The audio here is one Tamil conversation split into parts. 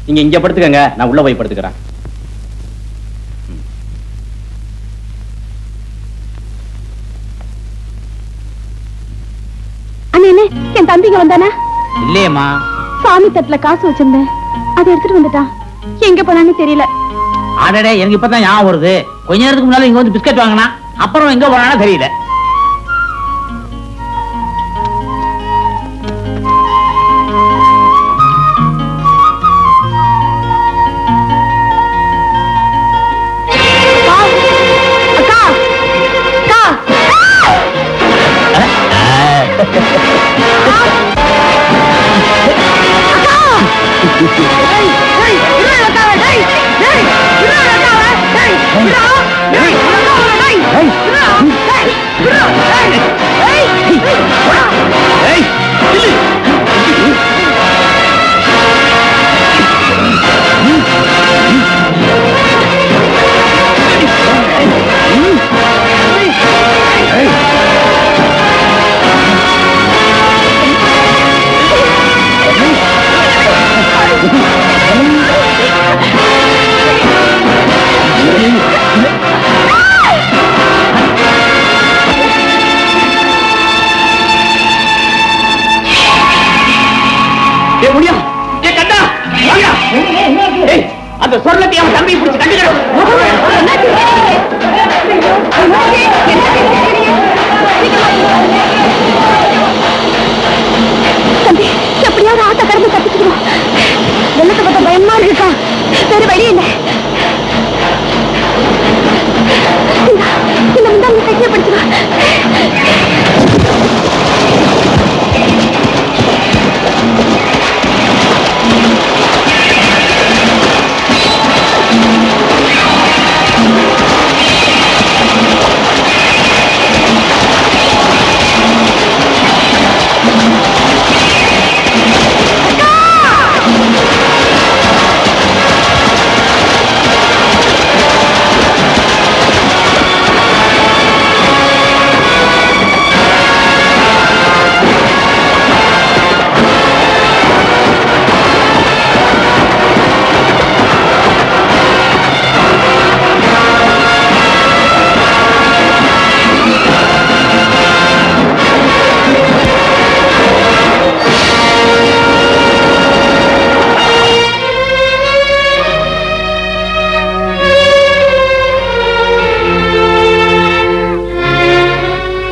நீங்க இங்க படுத்துக்கங்க, நான் உள்ள போய் படுத்துக்கிறேன். என் தம்பிங்க வந்தானா? இல்லையம்மா. சாமி தட்டுல காசு வச்சிருந்தேன், அதை எடுத்துட்டு வந்துட்டான். எங்க போனான்னு தெரியல. ஆடடே, எனக்கு இப்பதான் ஞாபகம் வருது. கொஞ்ச நேரத்துக்கு முன்னால இங்க வந்து பிஸ்கட் வாங்கினா, அப்புறம் எங்க போனான்னு தெரியல. அந்த சொர்ணத்தை அவன் தம்பி பிடிச்சு கண்டுக்கிறோம். தம்பி, எப்படியாவது ஆட்ட கடந்து தப்பிச்சுக்கிறோம். வெள்ளத்தை பார்த்தா பயமா இருக்கா? வேற வழி இல்லை. இந்த முந்தாங்க கையை பிடிச்சுக்கோ.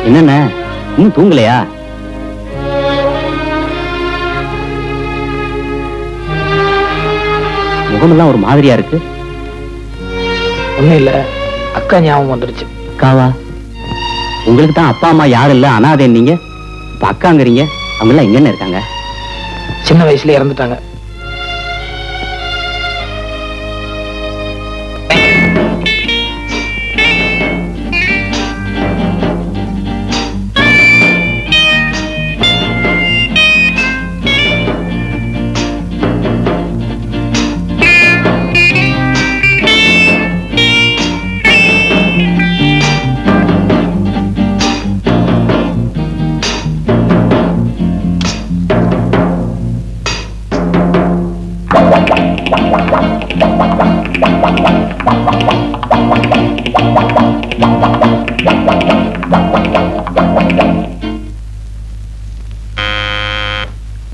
என்னென்ன இன்னும் தூங்கலையா? முகமெல்லாம் ஒரு மாதிரியா இருக்கு. ஒண்ணும் இல்ல, அக்கா ஞாபகம் வந்துருச்சு. அக்காவா? உங்களுக்கு தான் அப்பா அம்மா யாரும் இல்ல, அனாதை. நீங்க இப்ப அக்காங்கிறீங்க. அவங்க எல்லாம் எங்கன்னு இருக்காங்க? சின்ன வயசுல இறந்துட்டாங்க.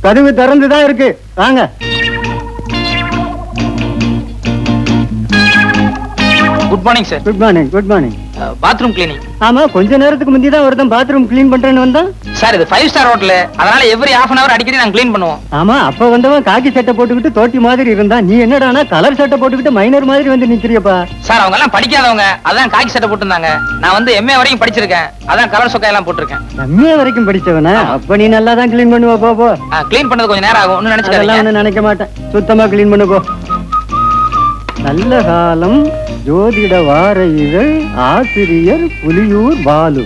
கதவு திறந்துதான் இருக்கு, வாங்க. Good morning sir. Good morning. Good morning. Bathroom cleaning. ஆமா, கொஞ்ச நேரத்துக்கு முந்தி தான் ஒருத்தன் பாத்ரூம் கிளீன் பண்றேன்னு வந்தான். சார், இது 5 ஸ்டார் ஹோட்டல், அதனால எவ்ரி half an hour அடிக்கடி நாங்க கிளீன் பண்ணுவோம். ஆமா, அப்ப வந்தவன் காக்கி சட்டை போட்டுக்கிட்டு தோட்டி மாதிரி இருந்தான். நீ என்னடானா கலர் சட்டை போட்டுக்கிட்டு மைனர் மாதிரி வந்து நிக்கிறியப்பா. சார், அவங்க எல்லாம் படிக்காதவங்க, அதான் காக்கி சட்டை போட்டுருந்தாங்க. நான் வந்து MA வரைக்கும் படிச்சிருக்கேன், அதான் கலர் சொக்கா எல்லாம் போட்டிருக்கேன். MA வரைக்கும் படிச்சவனா? அப்ப நீ நல்லா தான் கிளீன் பண்ணுவ. போ. கிளீன் பண்ணது கொஞ்சம் நேரம் ஆகும், ஒன்னும் நினைச்சுக்கலாம். நினைக்க மாட்டேன், சுத்தமா கிளீன் பண்ணு போ. நல்ல காலம், ஜோதிட வார இதழ், ஆசிரியர் புலியூர் பாலு.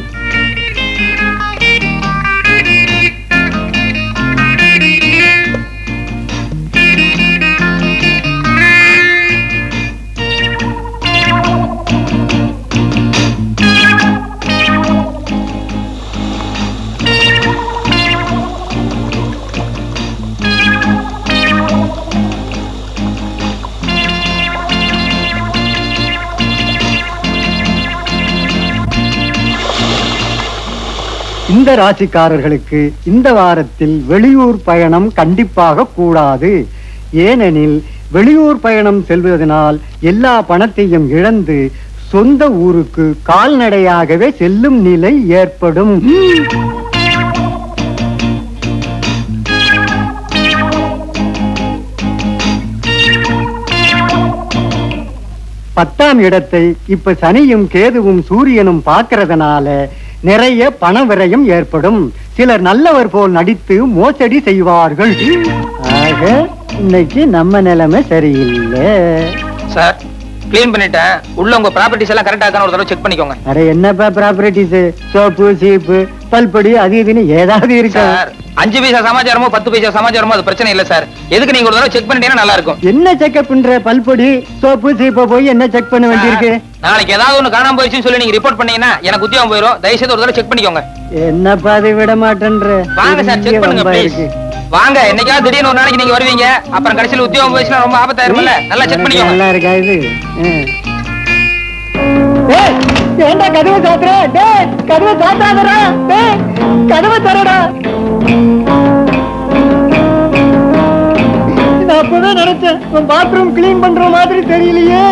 இந்த ராசிக்காரர்களுக்கு இந்த வாரத்தில் வெளியூர் பயணம் கண்டிப்பாக கூடாது. ஏனெனில் வெளியூர் பயணம் செல்வதனால் எல்லா பணத்தையும் இழந்து சொந்த ஊருக்கு கால்நடையாகவே செல்லும் நிலை ஏற்படும். 10ஆம் இடத்தை இப்ப சனியும் கேதுவும் சூரியனும் பார்க்கறதுனால நிறைய பண விரயம் ஏற்படும். சிலர் நல்லவர் போல் நடித்து மோசடி செய்வார்கள். ஆக இன்னைக்கு நம்ம நிலைமை சரியில்லை. சார் கிளீன் பண்ணிட்டேன். உள்ள உங்க ப்ராப்பர்ட்டிஸ் எல்லாம் கரெக்டா இருக்கான்னு ஒரு தடவை செக் பண்ணிக்கோங்க. அட என்னப்பா ப்ராப்பர்ட்டிஸ், சோப்பு சீப்பு பல்படி அது இதுன்னு ஏதாவது இருக்கு சார்? 5 பைசா சமாச்சாரமோ 10 பைசா சமாச்சாரமோ அது பிரச்சனை இல்ல சார். எதுக்கு நீங்க ஒரு தடவை செக் பண்ணிட்டீங்கன்னா நல்லா இருக்கும். என்ன செக்அப் பண்ற? பல்பொடி சோப்பு சீப்பை போய் என்ன செக் பண்ண வேண்டியிருக்கு? நாளைக்கு ஏதாவது ஒண்ணு காணாம போயிடுச்சுன்னு சொல்லி நீங்க ரிப்போர்ட் பண்ணீங்கன்னா எனக்கு உத்தியோகம் போயிடும். தயவு செய்து ஒரு தடவை செக் பண்ணிக்கோங்க. என்னப்பா அதை விட மாட்டேன்ற? வாங்க சார் செக் பண்ணுங்க ப்ளீஸ். வாங்க. என்னைக்காவது திடீர்னு ஒரு நாளைக்கு நீங்க வருவீங்க, அப்புறம் கடைசியில் உத்தியோகம் போயிடுச்சுன்னா ரொம்ப ஆபத்தாயிரும்ல. நல்லா செக் பண்ணிக்கோங்க. நல்லா இருக்கா இது? ஏண்டா கதவை சாத்துற? டேய் கதவை சாத்தாதடா. டேய் கதவை தரடா. நான் அப்பவே நினைச்சேன் உன் பாத்ரூம் கிளீன் பண்ற மாதிரி தெரியலையே.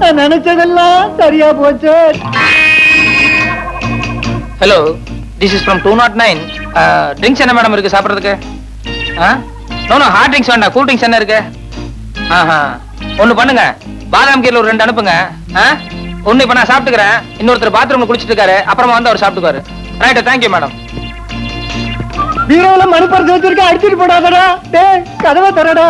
நான் நினைச்சதெல்லாம் சரியா போச்சு. Hello, this is from 209. Drinks என்ன மேடம் இருக்கு சாப்பிடுறதுக்கு? நோ ஹார்ட் ட்ரிங்க்ஸ் வேண்டாம். கூல் ட்ரிங்க்ஸ் என்ன இருக்கு? ஒண்ணு பண்ணுங்க, பாதாம் கீரை ஒரு 2 அனுப்புங்க. ஒண்ணு இப்ப நான் சாப்பிட்டுக்கிறேன். இன்னொருத்தர் பாத்ரூம்ல குளிச்சிட்டு இருக்காரு, அப்புறமா வந்து அவர் சாப்பிட்டுக்காரு. Right, thank you madam. பீரோல மணி பர்ஸ் வச்சிருக்க, அடிச்சிட்டு போடாதடா. டேய் கதவை தரடா.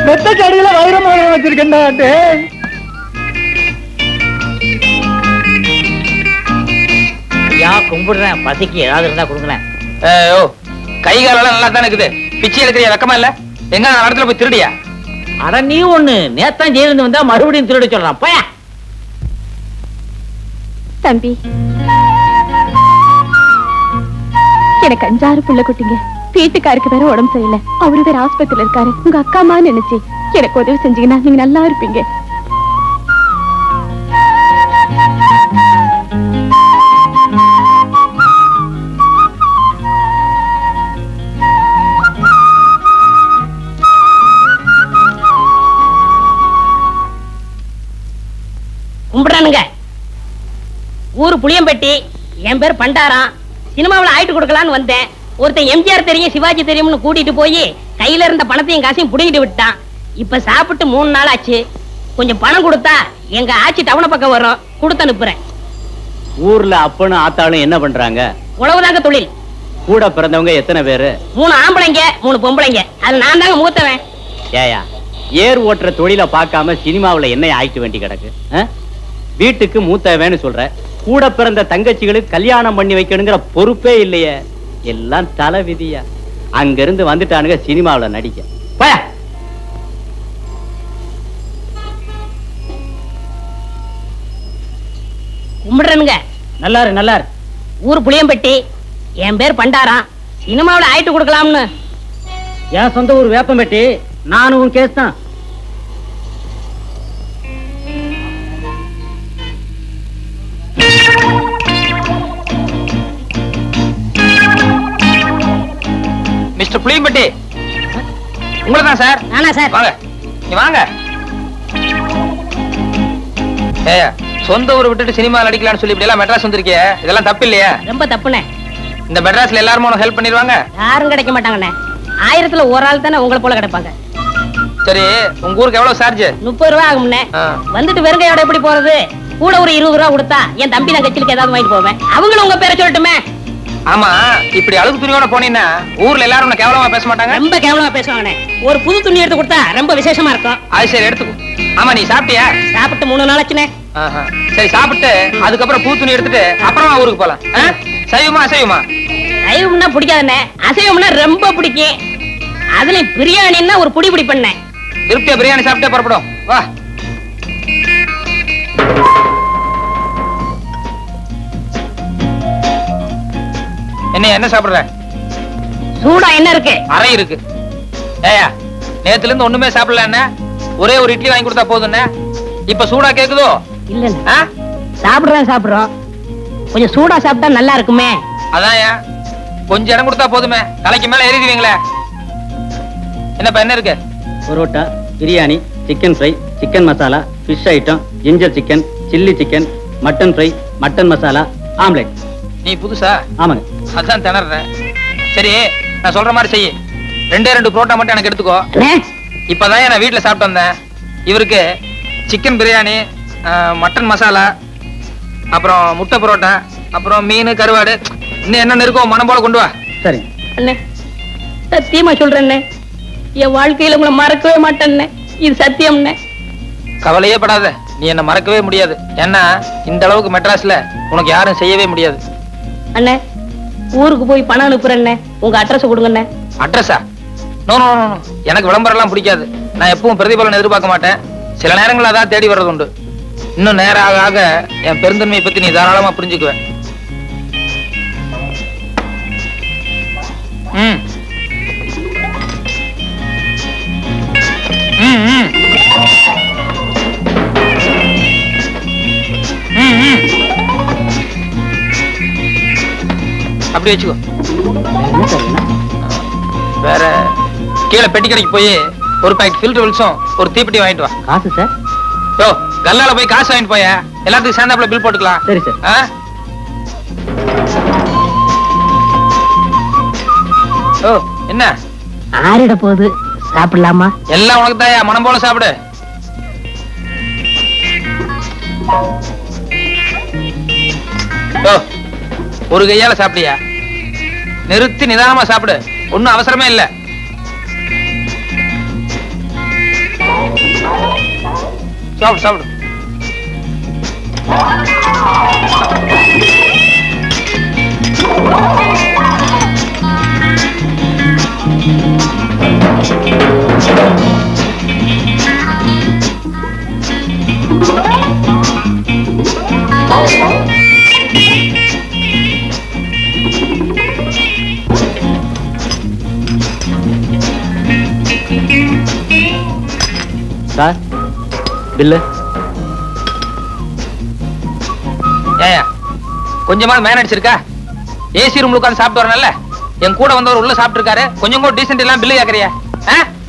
மெத்தைக்கு அடியில வைரமாக வச்சிருக்கேன்டா. டேய் கும்பிடுறேன், பசிக்கு ஏதாவது இருந்தா கொடுக்குறேன். கை காலெல்லாம் நல்லா தானே இருக்குது. பிச்சை எடுக்கிறியா? வெக்கமா இல்ல? எங்க இடத்துல போய் திருடியா? அட நீ ஒண்ணு நேத்தான் ஜெயிலிருந்து வந்தா மறுபடியும் திருட சொல்றான். போயா தம்பி, எனக்கு 5-6 புள்ள குட்டிங்க. வீட்டுக்காருக்கு வேற உடம்பு சரியில்லை. அவரு வேற ஆஸ்பத்திரியில இருக்காரு. உங்க அக்கா அம்மா நினைச்சு எனக்கு உதவி செஞ்சீங்கன்னா நீங்க நல்லா இருப்பீங்க. கும்பிடுறானுங்க. ஊரு புளியம்பட்டி. என் பேர் பண்டாரம். சினிமாவில் ஆயிட்டு கொடுக்கலான்னு வந்தேன். ஒருத்தன் எம்ஜிஆர் தெரியும் சிவாஜி தெரியும்னு கூட்டிட்டு போய் கையில இருந்த பணத்தையும் காசையும் புடிங்கிட்டு விட்டான். இப்ப சாப்பிட்டு 3 நாள் ஆச்சு. கொஞ்சம் பணம் கொடுத்தா எங்க ஆட்சி டவுன பக்கம் வரும், கொடுத்து அனுப்புறேன். ஊர்ல அப்பனும் ஆத்தாளும் என்ன பண்றாங்க? உழவுதாங்க தொழில். கூட பிறந்தவங்க எத்தனை பேரு? 3 ஆம்பளைங்க 3 பொம்பளைங்க. அது நான் தாங்க மூத்தவன். ஏயா ஏர் ஓட்டுற தொழில பார்க்காம சினிமாவுல என்ன ஆயிட்டு வேண்டி கிடக்கு? வீட்டுக்கு மூத்தவன்னு சொல்ற, கூட பிறந்த தங்கச்சிகளுக்கு கல்யாணம் பண்ணி வைக்கணுங்கிற பொறுப்பே இல்லையே. எல்லாம் தலை விதியா. அங்க இருந்து வந்துட்டானுங்க சினிமாவுல நடிக்க. போயா. கும்பிடுறனுங்க. நல்லாரு நல்லாரு. ஊர் புளியம்பட்டி. என் பேர் பண்டாரம். சினிமாவில் ஆயிட்டு கொடுக்கலாம்னு. என் சொந்த ஊர் வேப்பம்பட்டி. நானும் உன் கேஸ் தான். மிஸ்டர் புளியம்பட்டி, உங்களை தான் சார். நானா சார்? வாங்க, நீ வாங்க. ஏயா, சொந்த ஊரை விட்டுட்டு சினிமாவில் அடிக்கலாம்னு சொல்லி இப்படி எல்லாம் மெட்ராஸ் வந்திருக்கிய, இதெல்லாம் தப்பு இல்லையா? ரொம்ப தப்புண்ணே. இந்த மெட்ராஸ்ல எல்லாரும் உனக்கு ஹெல்ப் பண்ணிடுவாங்க? யாரும் கிடைக்க மாட்டாங்கண்ணே. 1000த்துல ஒரு ஆள் தானே உங்களை போல கிடைப்பாங்க. சரி, உங்க ஊருக்கு எவ்வளவு சார்ஜ்? 30 ரூபா ஆகும்ண்ணே. வந்துட்டு வெறுங்கையோட எப்படி போறது? கூட ஒரு 20 ரூபா கொடுத்தா என் தம்பி தங்கச்சிலுக்கு ஏதாவது வாங்கிட்டு போவேன். அவங்களும் உங்க பேரை சொல்லட்டுமே. ஆமா, இப்படி அழுகு துணியோட போனீங்கன்னா ஊர்ல எல்லாரும் உன்னை கேவலமா பேச மாட்டாங்க? ரொம்ப கேவலமா பேசுவாங்கண்ணே. ஒரு புது துணி எடுத்து கொடுத்தா ரொம்ப விசேஷமா இருக்கும். அது சரி, எடுத்துக்கோ. ஆமா, நீ சாப்பிட்டியா? சாப்பிட்டு 3 நாள் ஆச்சுண்ணே. சரி, சாப்பிட்டு அதுக்கப்புறம் பூ துணி எடுத்துட்டு அப்புறமா ஊருக்கு போலாம். சைவமா அசைவமா? சைவம்னா பிடிக்காதுண்ணே, அசைவம்னா ரொம்ப பிடிக்கும். அதுல பிரியாணின்னா ஒரு புடி புடி பண்ணேன். திருப்தியா பிரியாணி சாப்பிட்டே புறப்படும். வா. என்ன சாப்பிடுற? சூடா என்ன இருக்கு? அறை இருக்கு. ஏயா, நேத்துல இருந்து ஒண்ணுமே சாப்பிடல. என்ன ஒரே ஒரு இட்லி வாங்கி கொடுத்தா போதும்ண்ணே. இப்ப சூடா கேக்குதோ? இல்ல ஆ? சாப்பிடுறோம் கொஞ்சம் சூடா சாப்பிட்டா நல்லா இருக்குமே. அதான் கொஞ்சம் இடம் கொடுத்தா போதுமே, தலைக்கு மேல ஏறிடுவீங்களே. என்னப்பா என்ன இருக்கு? Parotta, biryani, chicken fry, chicken masala, fish item, ginger chicken, chilli chicken, mutton fry, mutton masala, omelette. நீ புதுசா? ஆமாங்க. அதான் திணறேன். சரி, நான் சொல்ற மாதிரி செய்ய. 2 புரோட்டா மட்டும் எனக்கு எடுத்துக்கோ. இப்பதான் நான் வீட்டுல சாப்பிட்டு வந்தேன். இவருக்கு சிக்கன் பிரியாணி, மட்டன் மசாலா, அப்புறம் முட்டை புரோட்டா, அப்புறம் மீன், கருவாடு, இன்னும் என்னென்ன இருக்கோ மனம் போல கொண்டு வா. சரி அண்ணே, சத்தியமா சொல்றேன், என் வாழ்க்கையில உங்களை மறக்கவே மாட்டேன். இது சத்தியம்ண்ணே. கவலையே படாத, நீ என்ன மறக்கவே முடியாது. ஏன்னா இந்த அளவுக்கு மெட்ராஸ்ல உனக்கு யாரும் செய்யவே முடியாது. அண்ணே, ஊருக்கு போய் பணம் அனுப்புறேன்னே, உங்க அட்ரஸ் கொடுங்கண்ணே. அட்ரஸா? நோ நோ நோ, எனக்கு விளம்பரம் எல்லாம் பிடிக்காது. நான் எப்பவும் பிரதிபலன் எதிர்பார்க்க மாட்டேன். சில நேரங்கள் அதான் தேடி வர்றது உண்டு. இன்னும் நேரம் ஆக ஆக என் பெருந்தன்மையை பத்தி நீ தாராளமா புரிஞ்சுக்குவேன். ம் ம் ம் அப்படி வச்சுக்கோ. வேற கீழே பெட்டி கடைக்கு போய் ஒரு பாக்கெட் ஃபில்டர் வில்ஸும் ஒரு தீப்பெட்டி வாங்கிட்டு வா. காசு சார்? யோ, கல்லால போய் காசு வாங்கிட்டு போய, எல்லாத்துக்கும் சேர்ந்தாப்புல பில் போட்டுக்கலாம். சரி சார். ஓ, என்ன ஆறிட போகுது, சாப்பிடலாமா? எல்லாம் உனக்கு தாயா, மனம் போல சாப்பிடு. ஓ, ஒரு கையால சாப்பிடியா? நிறுத்தி நிதானமா சாப்பிடு, ஒன்னும் அவசரமே இல்ல. சாப்பிடு சாப்பிடு. Sir, bill. ஏயா, கொஞ்சமா மேனேஜ் இருக்கா? ஏசி ரூம்ல உட்கார்ந்து சாப்பிட்டு வரணும்ல. என் கூட வந்தவர் உள்ள சாப்பிட்டு இருக்காரு, கொஞ்சம் கூட டீசென்ட் எல்லாம் பில்லு கேக்குறியா?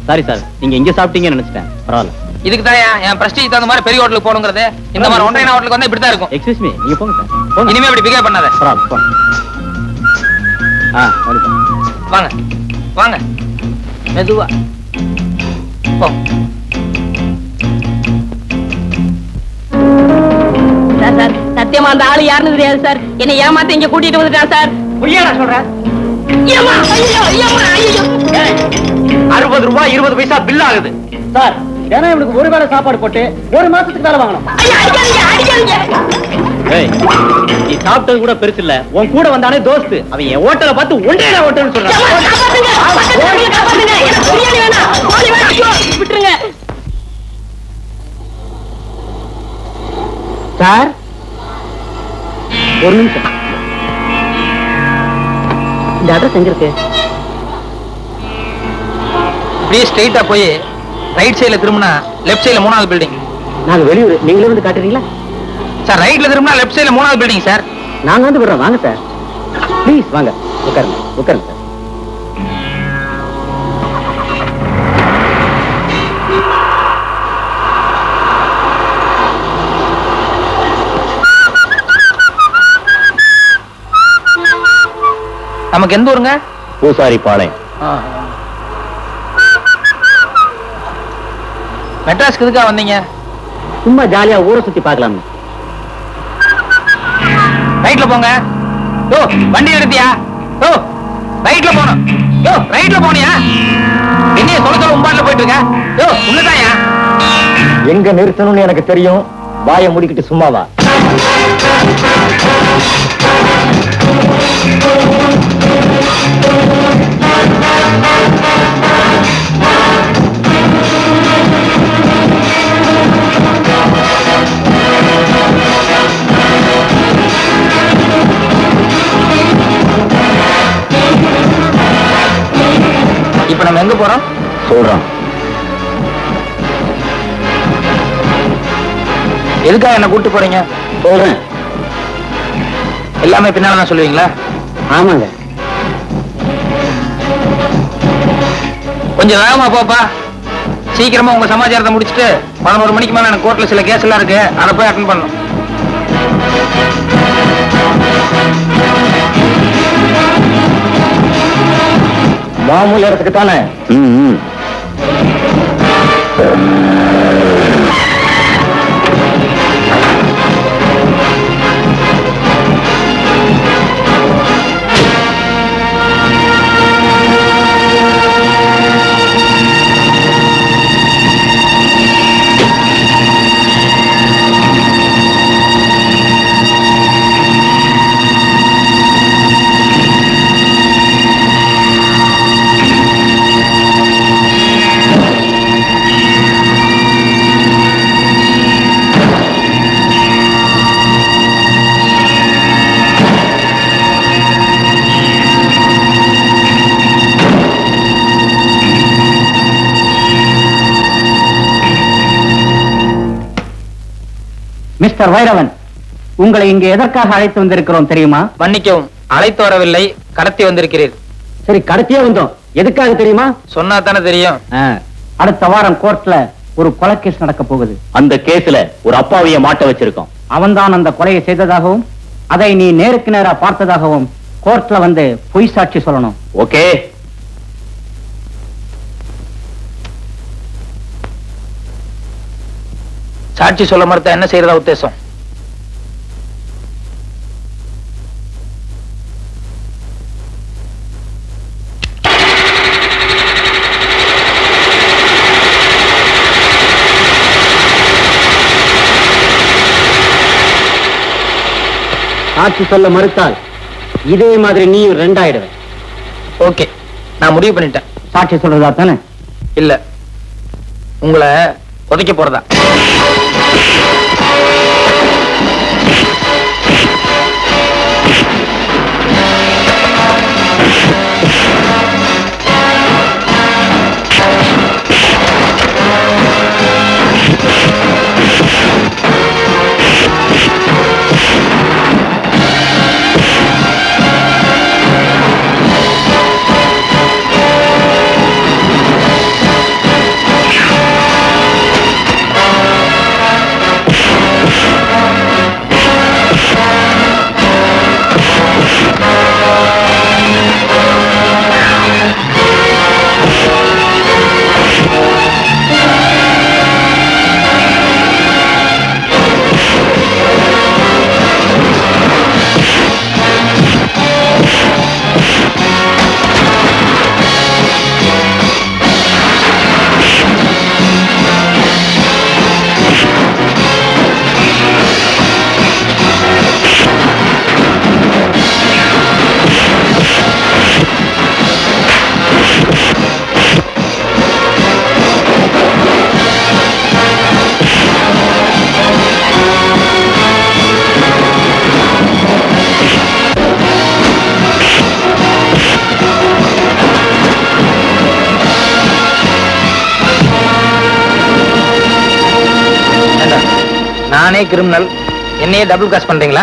சாரி சார், நீங்க இங்க சாப்பிட்டீங்கன்னு நினைச்சிட்டேன். பரவாயில்ல. இதுக்கு தான் என் பிரஸ்டீஜ் தகுந்த மாதிரி பெரிய ஹோட்டலுக்கு போகணுங்கிறது. இந்த மாதிரி ஒன்றைய ஹோட்டலுக்கு வந்தா இப்படிதான் இருக்கும். எக்ஸ்கியூஸ் மீ, நீங்க போங்க சார். போங்க. இனிமே இப்படி பிகேவ் பண்ணாத. பரவாயில்ல, போங்க. வாங்க வாங்க, மெதுவா போ. சார், சத்தியமா அந்த ஆளு யாருன்னு தெரியாது சார். என்னை ஏமாத்த இங்க கூட்டிட்டு வந்துட்டான் சார். புரியாதா சொல்றேன்? 60 ரூபாய் 20 பைசா பில் ஆகுது சார். ஏன்னா இவனுக்கு ஒரு வேளை சாப்பாடு போட்டு ஒரு மாசத்துக்கு வேலை வாங்கணும். நீ சாப்பிட்டது கூட பெருசு இல்ல, உன் கூட வந்தானே தோஸ்து, அவன் என் ஹோட்டலை பார்த்து ஒன்றே ஹோட்டல்னு சொல்றான். சார், ஒரு நிமிஷம். இந்த அட்ரஸ் எங்க இருக்கு? அப்படியே ஸ்ட்ரைட்டா போய் ரைட் சைடுல திரும்பினா லெஃப்ட் சைடுல 3வது பில்டிங். நாங்க வெளியூர், நீங்களே வந்து காட்டுறீங்களா? சார், ரைட்ல திரும்பினா லெஃப்ட் சைடுல 3வது பில்டிங் சார். நாங்க வந்து விடுறோம், வாங்க சார். ப்ளீஸ் வாங்க, உட்காருங்க உட்காருங்க சார். நமக்கு எந்த ஊருங்க? பூசாரி பாளையம். மெட்ராஸ்க்கு எதுக்காக வந்தீங்க? சும்மா ஜாலியா ஊரை சுத்தி பார்க்கலாம். ரைட்ல போங்க. யோ, வண்டி எடுத்தியா? யோ, ரைட்ல போணும். யோ, ரைட்ல போனியா? என்னைய சொல்ல உம்பாட்ல போயிட்டு இருக்க? யோ, உள்ளதாயா? எங்க நிறுத்தணும்னு எனக்கு தெரியும். வாயை முடிக்கிட்டு சும்மாவா? இப்ப நம்ம எங்க போறோம்? சொல்றோம். எதுக்காக என்ன கூட்டு போறீங்க? சொல்றேன். எல்லாமே பின்னால தான் சொல்லுவீங்களா? ஆமாங்க. கொஞ்சம் வேகமா போப்பா. சீக்கிரமா உங்க சமாச்சாரத்தை முடிச்சுட்டு 11 மணிக்கு மேல எனக்கு கோர்ட்ல சில கேஸ் எல்லாம் இருக்கு, அதை போய் அட்டன் பண்ணணும். மாமூல் இடத்துக்கு தானே? மிஸ்டர் வைரவன், உங்களை இங்கே எதற்காக அழைத்து வந்திருக்கிறோம் தெரியுமா? மன்னிக்கவும், அழைத்து வரவில்லை, கடத்தி வந்திருக்கிறீர். சரி, கடத்தியே வந்தோம். எதுக்காக தெரியுமா? சொன்னா தானே தெரியும். அடுத்த வாரம் கோர்ட்ல ஒரு கொலை கேஸ் நடக்க போகுது. அந்த கேஸ்ல ஒரு அப்பாவிய மாட்ட வச்சிருக்கோம். அவன்தான் அந்த கொலையை செய்ததாகவும் அதை நீ நேருக்கு நேரா பார்த்ததாகவும் கோர்ட்ல வந்து பொய் சாட்சி சொல்லணும். ஓகே? சாட்சி சொல்ல மறுத்தா என்ன செய்யறதா உத்தேசம்? சாட்சி சொல்ல மறுத்தால் இதே மாதிரி நீயும் 2 ஆயிடுவ. ஓகே, நான் முடிவு பண்ணிட்டேன். சாட்சி சொல்றதா தானே? இல்ல, உங்களை உதைக்க போறதா. நானே கிரிமினல், என்னையே டபுள் காஸ் பண்றீங்களா?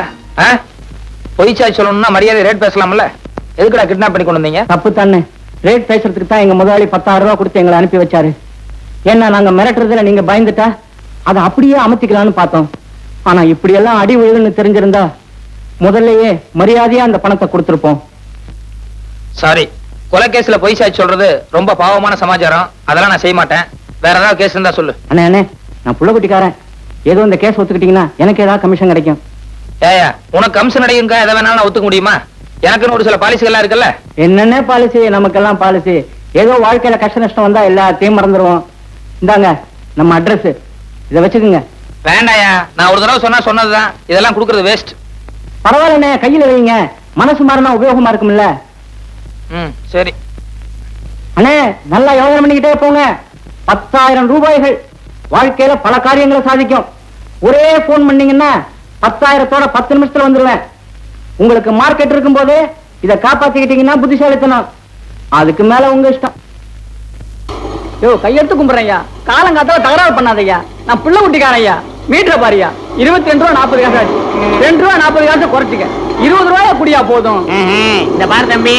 பொய் சாட்சி சொல்லணும்னா மரியாதை ரேட் பேசலாம்ல. எதுக்குடா கிட்னாப் பண்ணி கொண்டு வந்தீங்க? தப்பு தானே. ரேட் பேசுறதுக்கு தான் எங்க முதலாளி 10,000 ரூபாய் கொடுத்து எங்களை அனுப்பி வச்சாரு. ஏன்னா நாங்க மிரட்டுறதுல நீங்க பயந்துட்டா அதை அப்படியே அமர்த்திக்கலாம்னு பார்த்தோம். ஆனா இப்படி எல்லாம் அடி விழுதுன்னு தெரிஞ்சிருந்தா முதல்லயே மரியாதையா அந்த பணத்தை கொடுத்திருப்போம். சாரி, கொலை கேஸ்ல பொய் சாட்சி சொல்றது ரொம்ப பாவமான சமாச்சாரம். அதெல்லாம் நான் செய்ய மாட்டேன். வேற ஏதாவது கேஸ் இருந்தா சொல்லு. அண்ணே அண்ணே, நான் புள்ள குட்டிக்காரன். ஏதோ இந்த கேஸ் ஒத்துக்கிட்டீங்கன்னா எனக்கு ஏதாவது கமிஷன் கிடைக்கும். ஏயா, உனக்கு கமிஷன் அடையுங்க, எதை வேணாலும் நான் ஒத்துக்க முடியுமா? எனக்குன்னு ஒரு சில பாலிசிகள்லாம் இருக்குல்ல. என்னென்ன பாலிசி? நமக்கெல்லாம் பாலிசி. ஏதோ வாழ்க்கையில கஷ்ட நஷ்டம் வந்தா எல்லாத்தையும் மறந்துடுவோம். இந்தாங்க நம்ம அட்ரஸ், இதை வச்சுக்கோங்க. வேண்டாயா, நான் ஒரு தடவை சொன்னா சொன்னதுதான். இதெல்லாம் கொடுக்கறது வேஸ்ட். பரவாயில்லண்ணே, கையில வைங்க. மனசு மாறினா உபயோகமா இருக்கும்ல. சரி அண்ணே, நல்லா யோசனை பண்ணிக்கிட்டே போங்க. 10,000 ரூபாய்கள் வாழ்க்கையில பல காரியங்களை சாதிக்கும். ஒரே போன் பண்ணீங்கன்னா 10,000தோட 10 நிமிஷத்துல வந்துருவேன். உங்களுக்கு மார்க்கெட் இருக்கும் போது இதை காப்பாத்திக்கிட்டீங்கன்னா புத்திசாலித்தனம். அதுக்கு மேல உங்க இஷ்டம். யோ, கையெடுத்து கும்பிடுறேன் ஐயா. காலங்காத்தால தகராறு பண்ணாதையா. நான் பிள்ளை குட்டிக்காரையா. மீட்டர் பாரியா 22 ரூபா 40 காசு ஆச்சு. 2 ரூபா 40 காசு குறைச்சிக்க. 20 ரூபாயா குடியா போதும். இந்த பாரு தம்பி,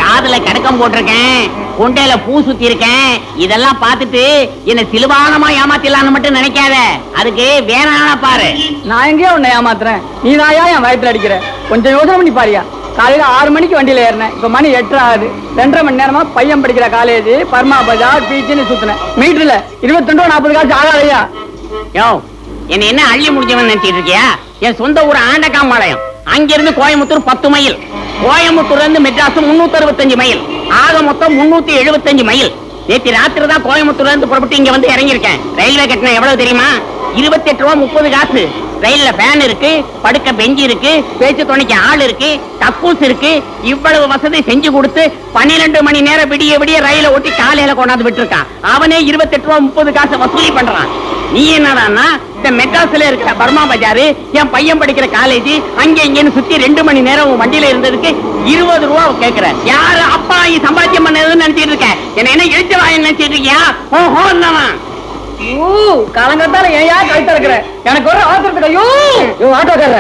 காதுல கடக்கம் போட்டிருக்கேன், கொண்டையில பூ சுத்தி இருக்கேன். இதெல்லாம் பார்த்துட்டு என்ன சிலுவானமா ஏமாத்திடலான்னு மட்டும் நினைக்காத. அதுக்கு வேணான பாரு. நான் எங்கேயோ உன்னை ஏமாத்துறேன், நீ நாயா என் வயிற்றுல அடிக்கிற? கொஞ்சம் யோசனை பண்ணி பாரியா. காலையில 6 மணிக்கு வண்டியில ஏறினேன், இப்ப மணி 8 ஆகுது. 2.5 மணி நேரமா பையன் படிக்கிற காலேஜ், பர்மா பஜார், பீச்சுன்னு சுத்தினேன். மீட்டர்ல 22 ரூபா 40 காசு ஆகாதையா? யோ, என்ன என்ன அள்ளி முடிஞ்சவன் நினைச்சிட்டு இருக்கியா? என் சொந்த ஊர் ஆண்டகாம்பாளையம். அங்கிருந்து கோயம்புத்தூர் 10 மைல், கோயம்புத்தூர்ல இருந்து மெட்ராஸ் 365 மைல், ஆக மொத்தம் 375 மைல். நேற்று ராத்திரி தான் கோயம்புத்தூர்ல இருந்து புறப்பட்டு இங்க வந்து இறங்கியிருக்கேன். ரயில்வே கட்டணம் எவ்வளவு தெரியுமா? 28 ரூபா 30 காசு. ரயில்ல ஃபேன் இருக்கு, படுக்க பெஞ்சு இருக்கு, பேச்சு துணைக்கு ஆள் இருக்கு, கக்கூஸ் இருக்கு. இவ்வளவு வசதி செஞ்சு கொடுத்து 12 மணி நேரம் விடிய விடிய ரயில ஓட்டி காலையில கொண்டாந்து விட்டுருக்கான். அவனே 28 ரூபா 30 காசு வசூலி பண்றான். நீ என்னடான்னா இந்த மெட்ராஸ்ல இருக்கிற பர்மா பஜாரு, என் பையன் படிக்கிற காலேஜ், அங்க இங்கன்னு சுத்தி 2 மணி நேரம் வண்டியில இருந்ததுக்கு 20 ரூபா கேக்குற. யாரு அப்பா சம்பாத்தியம் பண்ணதுன்னு நினைச்சிட்டு இருக்க? என்ன இழுத்து வாங்க நினைச்சிட்டு இருக்கியா? ஓஹோ, காலங்கத்தால ஏயா கழுத்த இருக்கிற? எனக்கு ஒரு ஆத்திரத்துக்கு ஐயோ ஆட்டோக்கார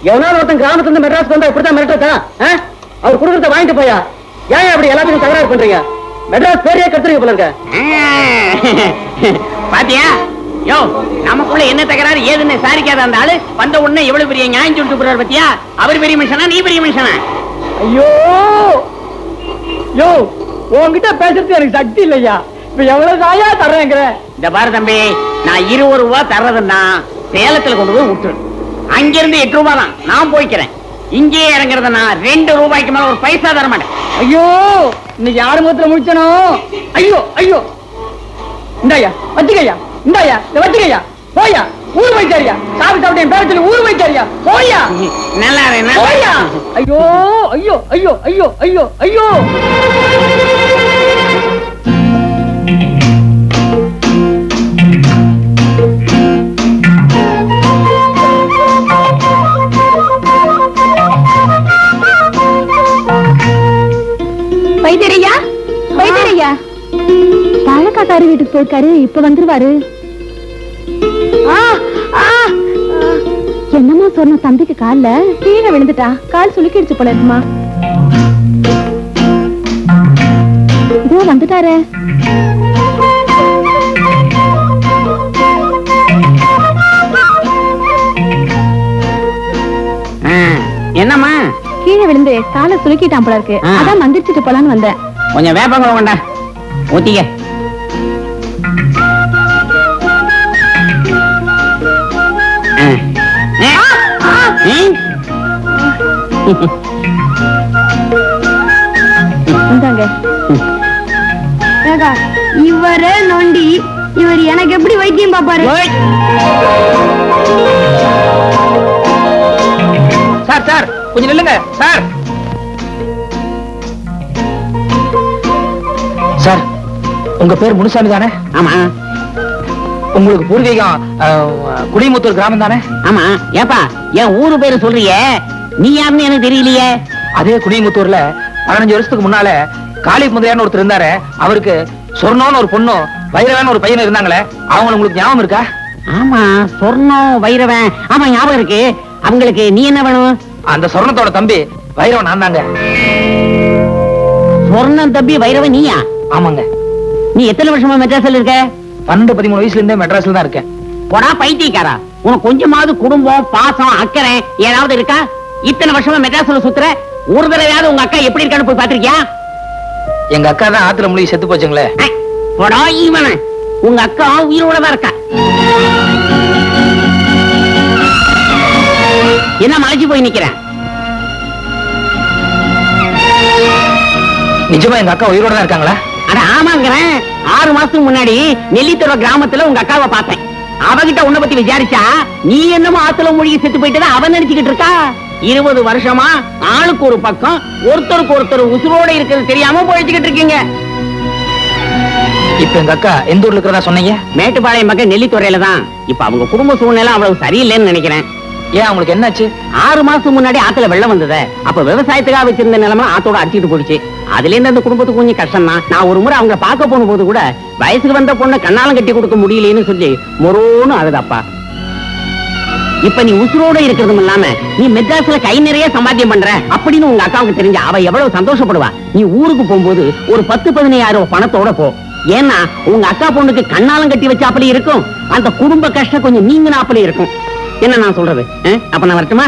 எவனால ஒருத்தன் கிராமத்துல இருந்து மெட்ராஸ்க்கு வந்தா இப்படித்தான் மிரட்டா? அவர் குடுக்கறத வாங்கிட்டு போயா? ஏன் அப்படி எல்லாத்துக்கும் தகராறு பண்றீங்க? மெட்ராஸ் பேரையே கத்துறீங்க போல இருக்க. பாத்தியா? யோ, நமக்குள்ள என்ன தகராறு ஏதுன்னு சாரிக்காத அந்த ஆளு வந்த உடனே எவ்வளவு பெரிய நியாயம் சொல்லிட்டு போறாரு பத்தியா? அவர் பெரிய மனுஷனா, நீ பெரிய மனுஷனா? ஐயோ யோ, உன்கிட்ட பேசுறது எனக்கு சக்தி இல்லையா. இப்ப எவ்வளவு தாயா தர்றேங்கிற? இந்த பாரு தம்பி, நான் 20 ரூபா தர்றதுன்னா சேலத்துல கொண்டு போய் விட்டுரு. அங்கிருந்து 8 ரூபா தான் நான் போய்க்கிறேன். இங்கே இறங்குறதுன்னா 2 ரூபாய்க்கு மேல ஒரு பைசா தர மாட்டேன். ஐயோ, இன்னைக்கு யாரு முகத்துல முடிச்சனோ? ஐயோ ஐயோ, இந்தாயா வச்சுக்கையா, இந்தாயா வச்சுக்கையா, போயா ஊர் வைத்தாரியா, சாப்பிட்டு சாப்பிட்டு என் பேர சொல்லி ஊர் வைத்தாரியா, போயா நல்லா போயா. ஐயோ ஐயோ ஐயோ ஐயோ ஐயோ ஐயோ. வைத்தியரையா, வைத்தியரையா, பாலக்காக்காரு வீட்டுக்கு போயிருக்காரு, இப்ப வந்துருவாரு. என்னம்மா சொன்ன? தம்பிக்கு கால்ல கீழே விழுந்துட்டா, கால் சுளுக்கிடுச்சு போல இருக்குமா. இதோ வந்துட்டாரு. என்னம்மா? கீழே விழுந்து காலை சுளுக்கிட்டான் போல இருக்கு, அதான் மந்திரிச்சிட்டு போலான்னு வந்தேன். கொஞ்சம் வேப்பங்க கொண்டா ஊத்திக்க. இவரே நொண்டி, இவர் எனக்கு எப்படி வைத்தியம் பாப்பாரு? சார் சார் கொஞ்சம் நில்லுங்க சார். சார், உங்க பேர் முனுசாமி தானே? ஆமா. உங்களுக்கு பூர்வீகம் குடிமுத்தூர் கிராமம் தானே? ஆமா. ஏப்பா, என் ஊரு பேரு சொல்றிய, நீ யாருன்னு எனக்கு தெரியலையே. அதே குடிமுத்தூர்ல 15 வருஷத்துக்கு முன்னால காளி முதலியார்னு ஒருத்தர் இருந்தாரு. அவருக்கு சொர்ணம்னு ஒரு பொண்ணும் வைரவன் ஒரு பையனும் இருந்தாங்களே, அவங்க உங்களுக்கு ஞாபகம் இருக்கா? ஆமா, சொர்ணம் வைரவன், ஆமா ஞாபகம் இருக்கு. அவங்களுக்கு நீ என்ன வேணும்? அந்த சொர்ணத்தோட தம்பி வைரவன் நான் தாங்க. சொர்ணம் தம்பி வைரவன் நீயா? ஆமாங்க. நீ எத்தனை வருஷமா மெட்ராஸ்ல இருக்க? 12-13 வயசுல இருந்தே மெட்ராஸ்ல தான் இருக்கேன். போடா பைத்தியக்காரா, உனக்கு கொஞ்சமாவது குடும்பம் பாசம் அக்கறை ஏதாவது இருக்கா? இத்தனை வருஷமா மெட்ராஸ்ல சுத்துற, ஒரு தடவையாவது உங்க அக்கா எப்படி இருக்கான்னு போய் பாத்திருக்கியா? எங்க அக்கா தான் ஆத்துல முழுகி செத்து போச்சுங்களே. போடா ஈவன, உங்க அக்கா உயிரோட தான் இருக்கா. என்ன மலைச்சு போய் நிக்கிறேன்? நிஜமா எங்க அக்கா உயிரோட தான் இருக்காங்களா? அட ஆமாங்கிறேன். 6 மாசத்துக்கு முன்னாடி நெல்லித்துறை கிராமத்துல உங்க அக்காவை பார்த்தேன். அவகிட்ட உன்னை பத்தி விசாரிச்சா நீ என்னமோ ஆத்துல மூழ்கி செத்து போயிட்டு அவன் நினைச்சுக்கிட்டு இருக்கா. 20 வருஷமா ஆளுக்கு ஒரு பக்கம், ஒருத்தருக்கு ஒருத்தர் உசுரோட இருக்கிறது தெரியாம போயிச்சுக்கிட்டு இருக்கீங்க. இப்ப எங்க அக்கா எந்த ஊர்ல இருக்கிறதா சொன்னீங்க? மேட்டுப்பாளையம் பக்கம் நெல்லித்துறையில தான். இப்ப அவங்க குடும்ப சூழ்நிலை அவ்வளவு சரியில்லைன்னு நினைக்கிறேன். ஏன், அவங்களுக்கு என்னாச்சு? 6 மாசத்துக்கு முன்னாடி ஆத்துல வெள்ளம் வந்தது. அப்ப விவசாயத்துக்காக வச்சிருந்த நிலைமை ஆத்தோட அடிச்சுட்டு போயிடுச்சு. அதுல இருந்து அந்த குடும்பத்துக்கு கொஞ்சம் கஷ்டம் தான். நான் ஒரு முறை அவங்க பார்க்க போன போது கூட வயசுக்கு வந்த பொண்ணை கண்ணாலம் கட்டி கொடுக்க முடியலன்னு சொல்லி மொரோன்னு அழுதாப்பா. இப்ப நீ உசுரோட இருக்கிறதும் இல்லாம நீ மெட்ராஸ்ல கை நிறைய சம்பாத்தியம் பண்ற அப்படின்னு உங்க அக்காவுக்கு தெரிஞ்ச அவ எவ்வளவு சந்தோஷப்படுவா. நீ ஊருக்கு போகும்போது ஒரு 10-15,000 பணத்தோட போ. ஏன்னா உங்க அக்கா பொண்ணுக்கு கண்ணாலம் கட்டி வச்சா அப்படி இருக்கும், அந்த குடும்ப கஷ்டம் கொஞ்சம் நீங்கினா அப்படி இருக்கும். என்ன நான் சொல்றது? அப்ப நான் வரட்டுமா?